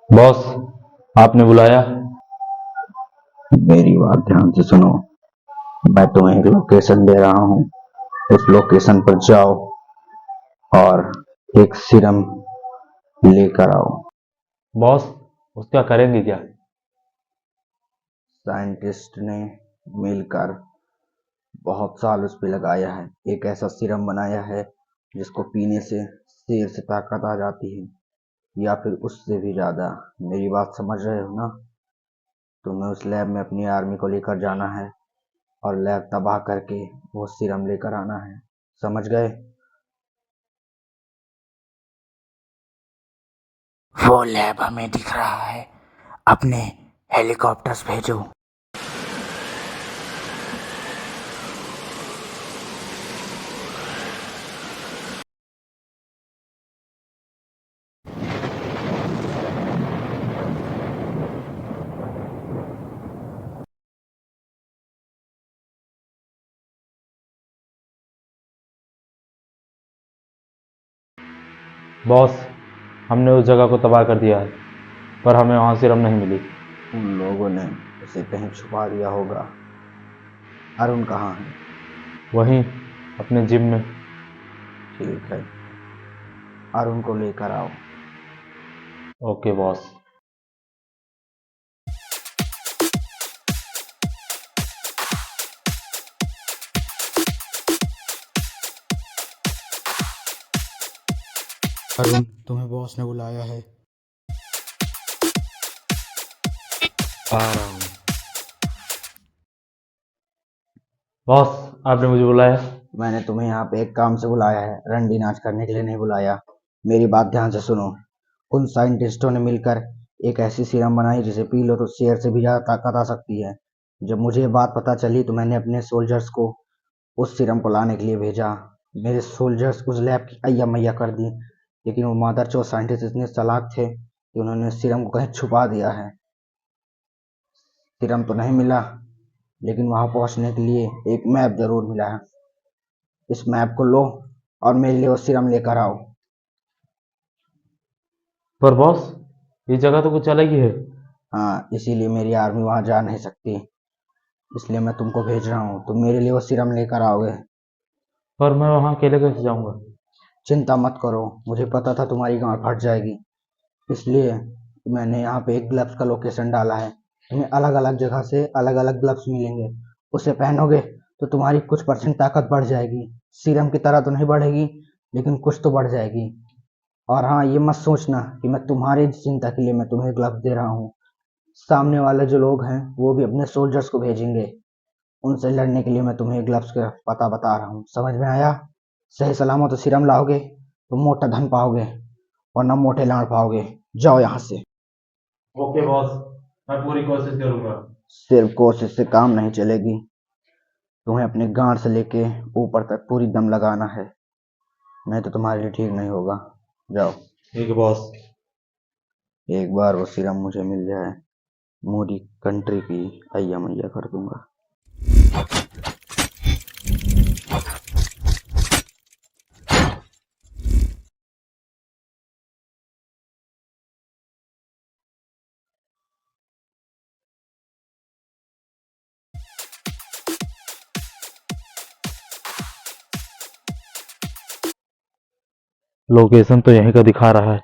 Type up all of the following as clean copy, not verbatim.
Boss, आपने बुलाया? मेरी बात ध्यान से सुनो। मैं तुम्हें एक लोकेशन दे रहा हूँ। उस लोकेशन पर जाओ और एक सीरम लेकर आओ। बॉस, उसका करेंगे क्या? साइंटिस्ट ने मिलकर बहुत साल उस पे लगाया है। एक ऐसा सीरम बनाया है जिसको पीने से शेर से ताकत आ जाती है, या फिर उससे भी ज्यादा। मेरी बात समझ रहे हो ना? तुम्हें उस लैब में अपनी आर्मी को लेकर जाना है और लैब तबाह करके वो सीरम लेकर आना है। समझ गए? वो लैब हमें दिख रहा है। अपने हेलीकॉप्टर्स भेजो। बॉस, हमने उस जगह को तबाह कर दिया है, पर हमें वहां सीरम नहीं मिली। उन लोगों ने उसे कहीं छुपा दिया होगा। अरुण कहाँ है? वहीं अपने जिम में। ठीक है, अरुण को लेकर आओ। Okay boss. अरुण, तुम्हें बॉस ने बुलाया है। आ रहा हूँ। बॉस, आपने मुझे बुलाया? मैंने तुम्हें यहाँ पे एक काम से बुलाया है, रंडी नाच करने के लिए नहीं बुलाया। मेरी बात ध्यान से सुनो। उन साइंटिस्टों ने मिलकर एक ऐसी सीरम बनाई जिसे पी लो तो शेर से भी ज्यादा ताकत आ सकती है। जब मुझे ये बात पता चली तो मैंने अपने सोल्जर्स को उस सीरम को लाने के लिए भेजा। मेरे सोल्जर्स उस लैब की अय्या मैया कर दी, लेकिन वो मादरचोद साइंटिस्ट इतने चालाक थे कि उन्होंने सीरम को कहीं छुपा दिया है। सीरम तो नहीं मिला, लेकिन वहां पहुंचने के लिए एक मैप जरूर मिला है। इस मैप को लो और मेरे लिए वो सीरम लेकर आओ। पर बॉस, ये जगह तो कुछ अलग ही है। हाँ, इसीलिए मेरी आर्मी वहां जा नहीं सकती, इसलिए मैं तुमको भेज रहा हूँ। तुम मेरे लिए वो सीरम लेकर आओगे। पर मैं वहां अकेले कैसे जाऊंगा? चिंता मत करो, मुझे पता था तुम्हारी गांड फट जाएगी, इसलिए मैंने यहाँ पे एक ग्लव्स का लोकेशन डाला है। तुम्हें अलग अलग जगह से अलग अलग ग्लव्स मिलेंगे। उसे पहनोगे तो तुम्हारी कुछ परसेंट ताकत बढ़ जाएगी। सीरम की तरह तो नहीं बढ़ेगी, लेकिन कुछ तो बढ़ जाएगी। और हाँ, ये मत सोचना कि मैं तुम्हारी चिंता के लिए मैं तुम्हें ग्लव्स दे रहा हूँ। सामने वाले जो लोग हैं वो भी अपने सोल्जर्स को भेजेंगे। उनसे लड़ने के लिए मैं तुम्हें ग्लव्स का पता बता रहा हूँ। समझ में आया? सही सलामत तो सीरम लाओगे तो मोटा धन पाओगे, वरना मोटे लाड़ पाओगे। जाओ यहाँ से। ओके बॉस, मैं पूरी कोशिश करूंगा। सिर्फ कोशिश से काम नहीं चलेगी, तुम्हें अपने गांड से लेके ऊपर तक पूरी दम लगाना है, नहीं तो तुम्हारे लिए ठीक नहीं होगा। जाओ। ठीक है बॉस। एक बार वो सीरम मुझे मिल जाए, मोदी कंट्री की अय्या मैया कर दूंगा। लोकेशन तो यहीं का दिखा रहा है।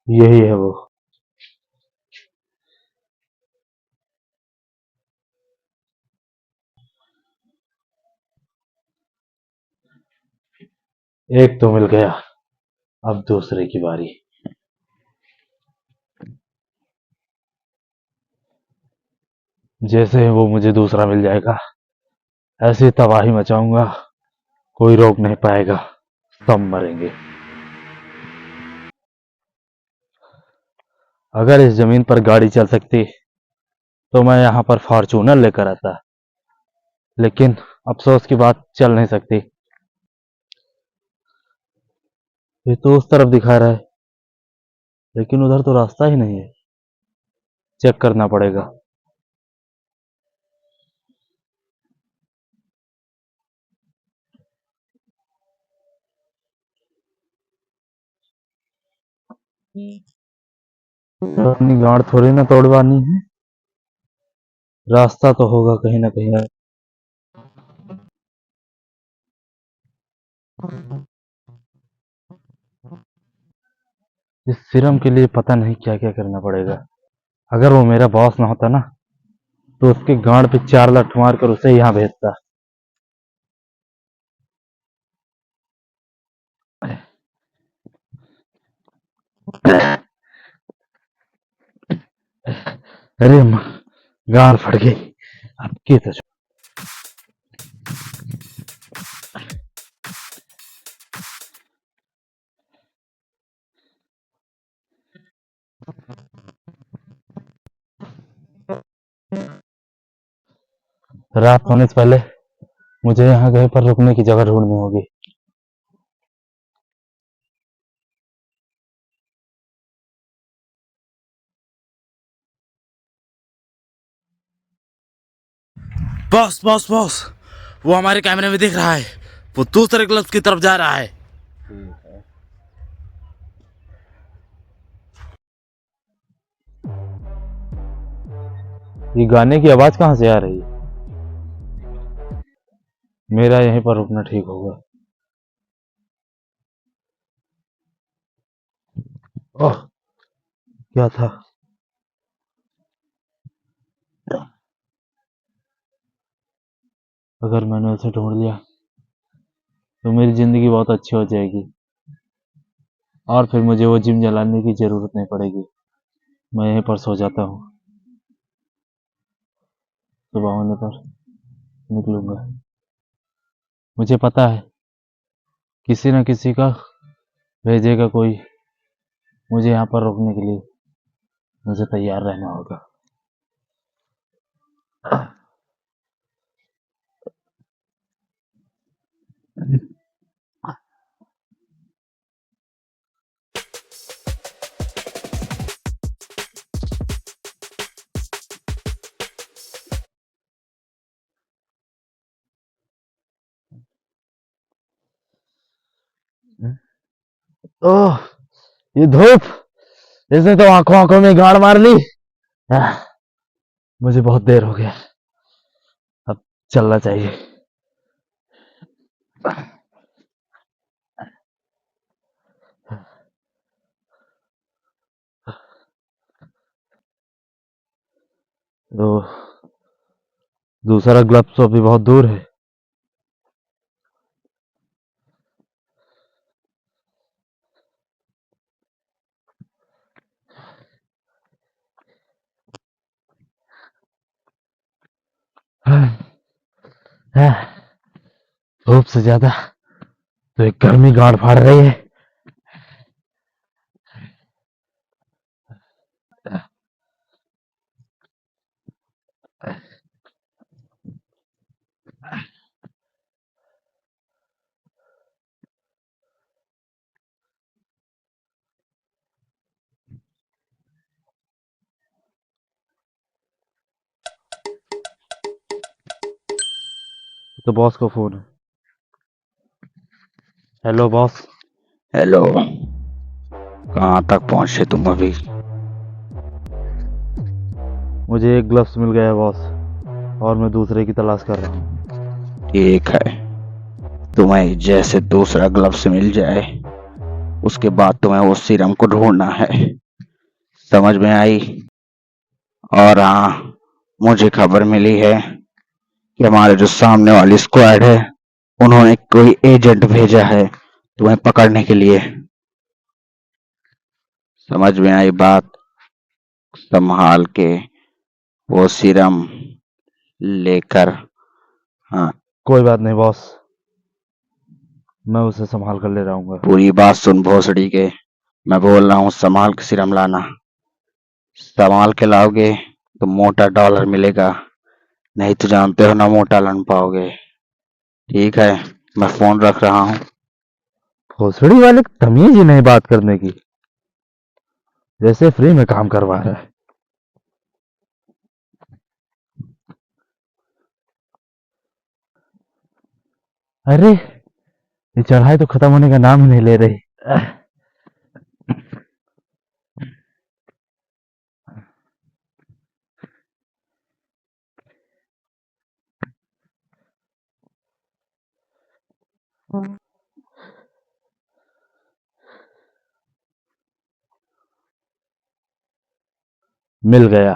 यही है वो। एक तो मिल गया, अब दूसरे की बारी। जैसे ही वो मुझे दूसरा मिल जाएगा, ऐसी तबाही मचाऊंगा, कोई रोक नहीं पाएगा, सब मरेंगे। अगर इस जमीन पर गाड़ी चल सकती तो मैं यहां पर फॉर्चूनर लेकर आता, लेकिन अफसोस की बात, चल नहीं सकती। ये तो उस तरफ दिखा रहा है। लेकिन उधर तो रास्ता ही नहीं है, चेक करना पड़ेगा। अपनी गाड़ थोड़ी ना तोड़वानी है, रास्ता तो होगा कहीं ना कहीं। इस सिरम के लिए पता नहीं क्या क्या करना पड़ेगा। अगर वो मेरा बॉस ना होता ना, तो उसके गांड पे 4 लठ मार कर उसे यहाँ भेजता। अरे गांड फट गई। अब की तो रात होने से पहले मुझे यहाँ कहीं पर रुकने की जगह ढूंढनी होगी। बॉस बॉस बॉस, वो हमारे कैमरे में दिख रहा है, वो दूसरे क्लब की तरफ जा रहा है। ये गाने की आवाज कहाँ से आ रही है? मेरा यहीं पर रुकना ठीक होगा। ओह, क्या था? अगर मैंने उसे ढूंढ लिया तो मेरी जिंदगी बहुत अच्छी हो जाएगी, और फिर मुझे वो जिम जलाने की जरूरत नहीं पड़ेगी। मैं यहीं पर सो जाता हूँ, सुबह होने पर निकलूंगा। मुझे पता है किसी न किसी का भेजेगा कोई मुझे यहाँ पर रोकने के लिए। मुझे तैयार रहना होगा। ओह, ये धूप, इसने तो आंखों आंखों में गाड़ मार ली। मुझे बहुत देर हो गया, अब चलना चाहिए। तो दूसरा ग्लव्स तो अभी बहुत दूर है। धूप से ज्यादा तो एक गर्मी गाड़ फाड़ रही है। तो बॉस को फोन है। Hello boss. हेलो, कहाँ तक पहुंचे तुम अभी? मुझे एक ग्लव्स मिल गया है बॉस, और मैं दूसरे की तलाश कर रहा हूँ। ठीक है, तुम्हें जैसे दूसरा ग्लव्स मिल जाए उसके बाद तुम्हें वो सीरम को ढूंढना है, समझ में आई? और हाँ, मुझे खबर मिली है कि हमारे जो सामने वाली स्क्वाड है उन्होंने कोई एजेंट भेजा है तुम्हें पकड़ने के लिए। समझ में आई बात? संभाल के वो सीरम लेकर। हाँ, कोई बात नहीं बॉस, मैं उसे संभाल कर ले जाऊंगा। पूरी बात सुन भोसड़ी के, मैं बोल रहा हूँ संभाल के सीरम लाना। संभाल के लाओगे तो मोटा डॉलर मिलेगा, नहीं तो जानते हो ना मोटा लन पाओगे। ठीक है, मैं फोन रख रहा हूँ। भोसड़ी वाले को तमीज ही नहीं बात करने की। जैसे फ्री में काम करवा रहा है। अरे ये चढ़ाई तो खत्म होने का नाम ही नहीं ले रही। मिल गया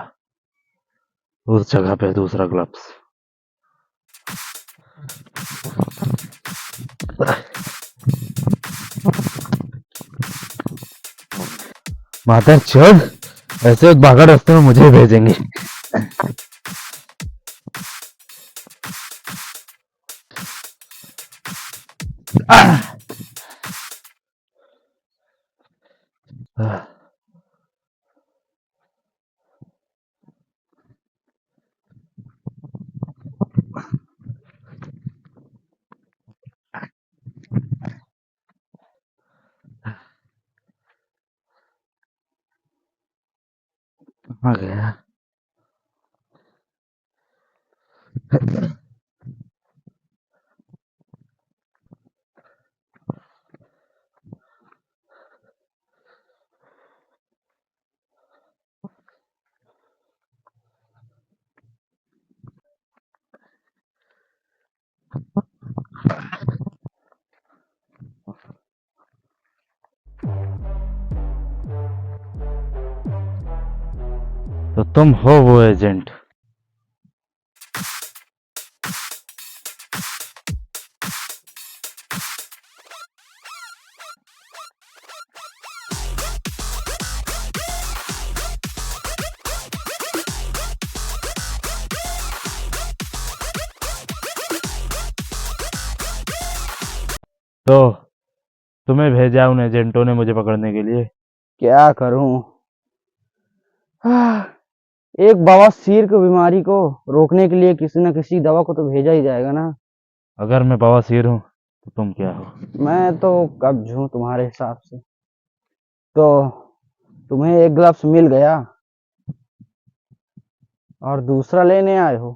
उस जगह पे दूसरा ग्लव्स। माता चोद, ऐसे भागा रास्ते में मुझे भेजेंगे। आ गया। तो तुम हो वो एजेंट। तो तुम्हें भेजा उन एजेंटों ने मुझे पकड़ने के लिए। क्या करूं? एक बवासीर की बीमारी को रोकने के लिए किसी न किसी दवा को तो भेजा ही जाएगा ना। अगर मैं बवासीर हूं तो तुम क्या हो? मैं तो कब्ज हूं तुम्हारे हिसाब से। तो तुम्हें एक ग्लव्स मिल गया और दूसरा लेने आए हो,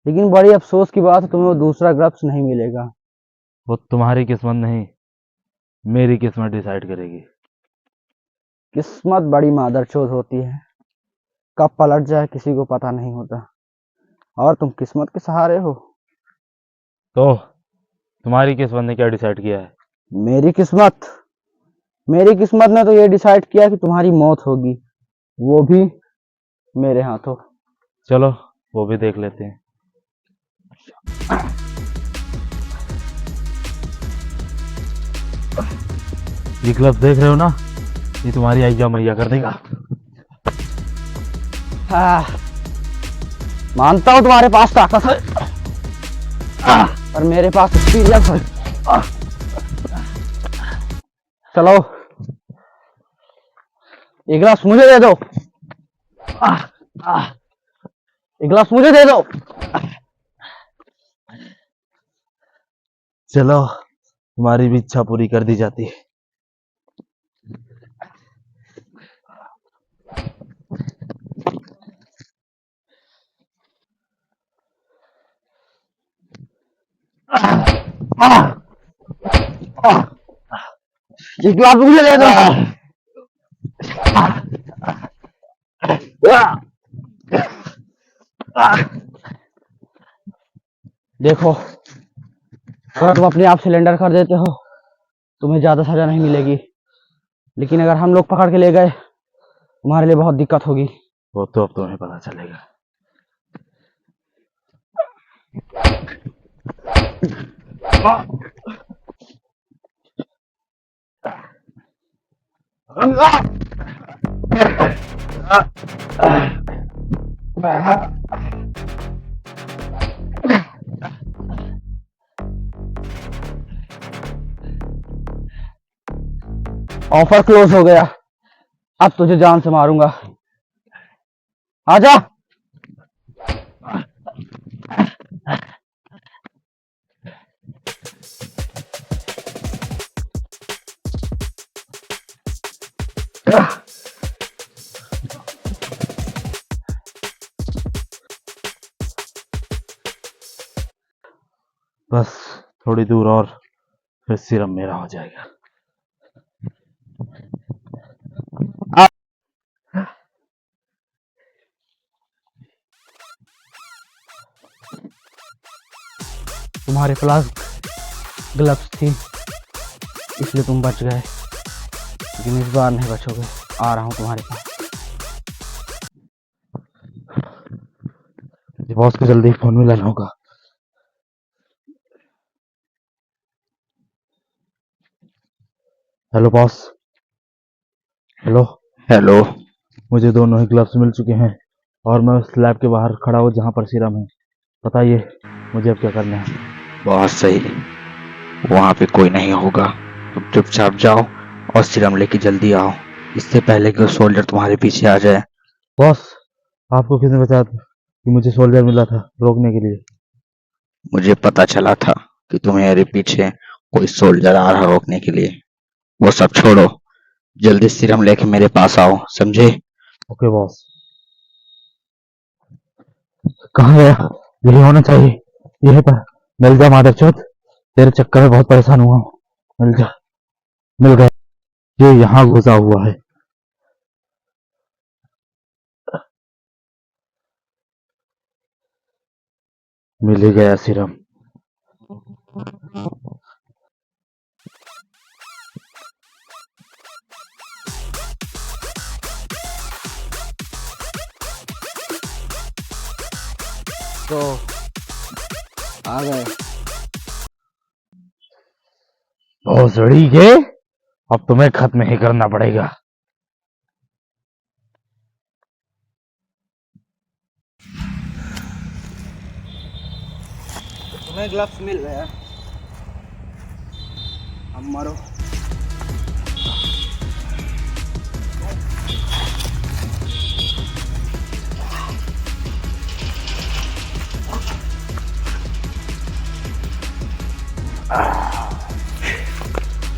लेकिन बड़ी अफसोस की बात है तुम्हें वो दूसरा ग्लव्स नहीं मिलेगा। वो तुम्हारी किस्मत नहीं, मेरी किस्मत डिसाइड करेगी। किस्मत बड़ी मादरचोद होती है, कब पलट जाए किसी को पता नहीं होता, और तुम किस्मत के सहारे हो। तो तुम्हारी किस्मत ने क्या डिसाइड किया है? मेरी किस्मत मेरी किस्मत ने तो ये डिसाइड किया कि तुम्हारी मौत होगी, वो भी मेरे हाथों। चलो वो भी देख लेते हैं। ये ग्लव्स देख रहे हो ना, ये तुम्हारी आज्ञा मैया कर देगा। मानता हूं तुम्हारे पास ताकत है, पर मेरे पास एक्सपीरियंस है। चलो एक गिलास मुझे दे दो। एक गिलास मुझे दे दो। चलो तुम्हारी भी इच्छा पूरी कर दी जाती है। एक गिलास मुझे दे दो। देखो, अगर तुम अपने आप सिलेंडर कर देते हो तुम्हें ज्यादा सजा नहीं मिलेगी, लेकिन अगर हम लोग पकड़ के ले गए तुम्हारे लिए बहुत दिक्कत होगी। वो तो अब तुम्हें पता चलेगा। ऑफर क्लोज हो गया, अब तुझे जान से मारूंगा। आजा। बस थोड़ी दूर और फिर सीरम मेरा हो जाएगा। तुम्हारे पास ग्लव्स थी इसलिए तुम बच गए, लेकिन इस बार नहीं बचोगे। आ रहा हूँ तुम्हारे पास। बॉस को जल्दी फोन मिलाना होगा। Hello boss. हेलो। हेलो। मुझे दोनों ही ग्लव्स मिल चुके हैं और मैं उस लैब के बाहर खड़ा हूँ जहाँ पर सीरम है। बताइए मुझे अब क्या करना है। बहुत सही, वहां पे कोई नहीं होगा। तुम चुपचाप जाओ और सीरम लेके जल्दी आओ, इससे पहले कि वो सोल्जर तुम्हारे पीछे आ जाए। बॉस आपको किसने बताया कि मुझे सोल्जर मिला था रोकने के लिए? मुझे पता चला था कि तुम्हारे पीछे कोई सोल्जर आ रहा रोकने के लिए। वो सब छोड़ो, जल्दी सीरम लेके मेरे पास आओ, समझे? Okay boss. कहाँ गया? यही होना चाहिए, यहीं पर। मिल जा मादरचोद, तेरे चक्कर में बहुत परेशान हुआ हूँ। मिल जा। मिल गया। ये यहाँ घुसा हुआ है। मिल ही गया सीरम। तो आ गए। भोसड़ी के, अब तुम्हें खत्म ही करना पड़ेगा। तुम्हें ग्लव्स मिल गया, अब मरो।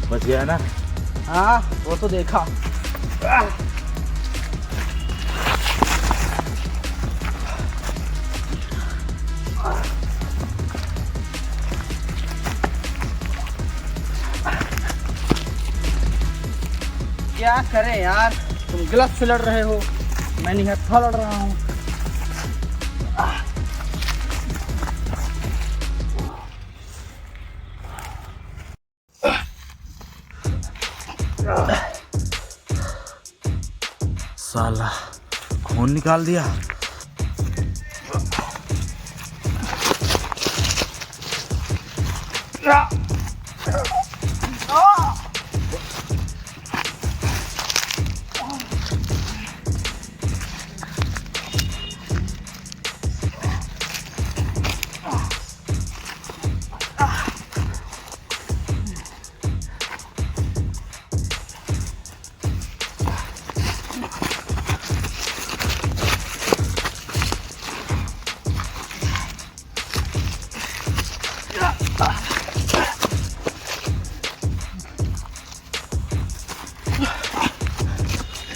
बच गया ना? हाँ वो तो देखा। क्या करें यार, तुम ग्लव्स से लड़ रहे हो, मैं निहत्था लड़ रहा हूँ। साला खून निकाल दिया।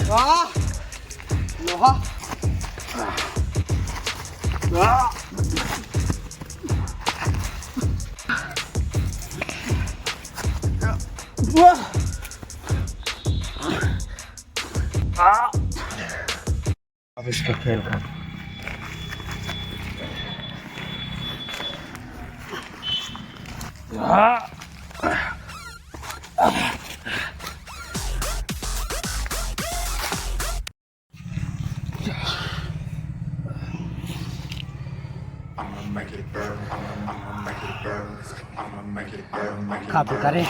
वाह लोहा। अब इसका खेल खत्म। खा तो करे।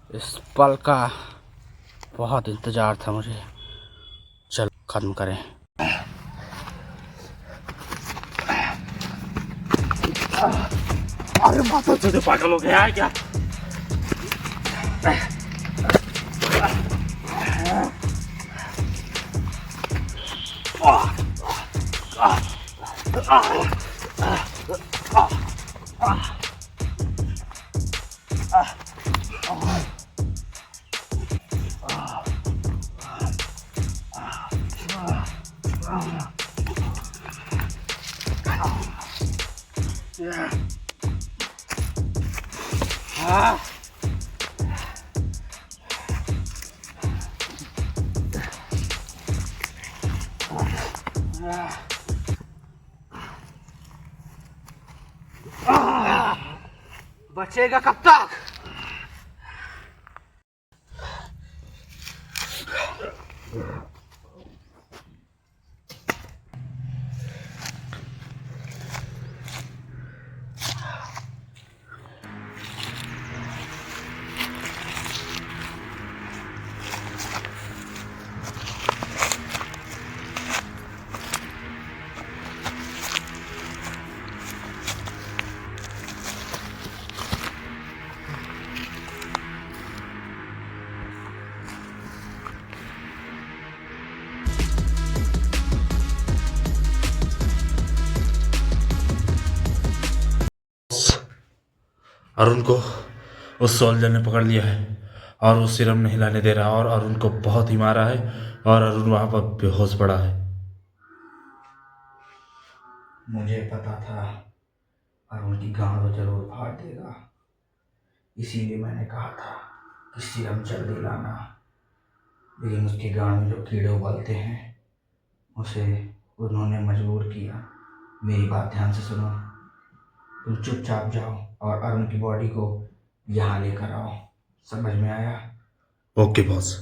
इस पल का बहुत इंतजार था मुझे। चल खत्म करें। अरे माता चोदे, पागल हो गया है क्या? बचेगा कब तक? अरुण को उस सोल्जर ने पकड़ लिया है और वो सिरम नहीं लाने दे रहा और अरुण को बहुत ही मारा है और अरुण वहां पर बेहोश पड़ा है। मुझे पता था अरुण की गांड जरूर फाड़ देगा, इसीलिए मैंने कहा था कि सीरम जल्दी लाना। लेकिन उसके गांड में जो कीड़े उबलते हैं उसे उन्होंने मजबूर किया। मेरी बात ध्यान से सुनो, तुम चुपचाप जाओ और अरुण की बॉडी को यहाँ लेकर आओ। समझ में आया? Okay boss.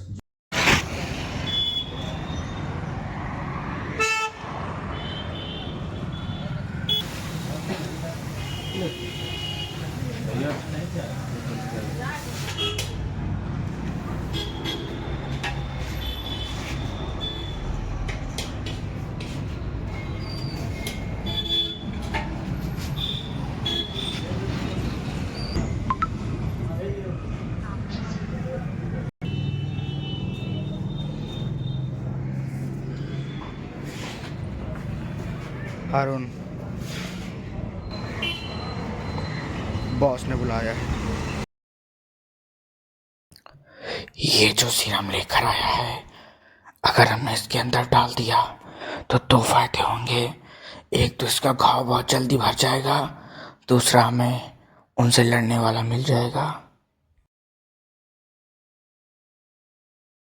अरुण, बॉस ने बुलाया है। ये जो सीरम लेकर आया है, अगर हमने इसके अंदर डाल दिया तो दो फायदे होंगे। एक तो इसका घाव बहुत जल्दी भर जाएगा, दूसरा हमें उनसे लड़ने वाला मिल जाएगा।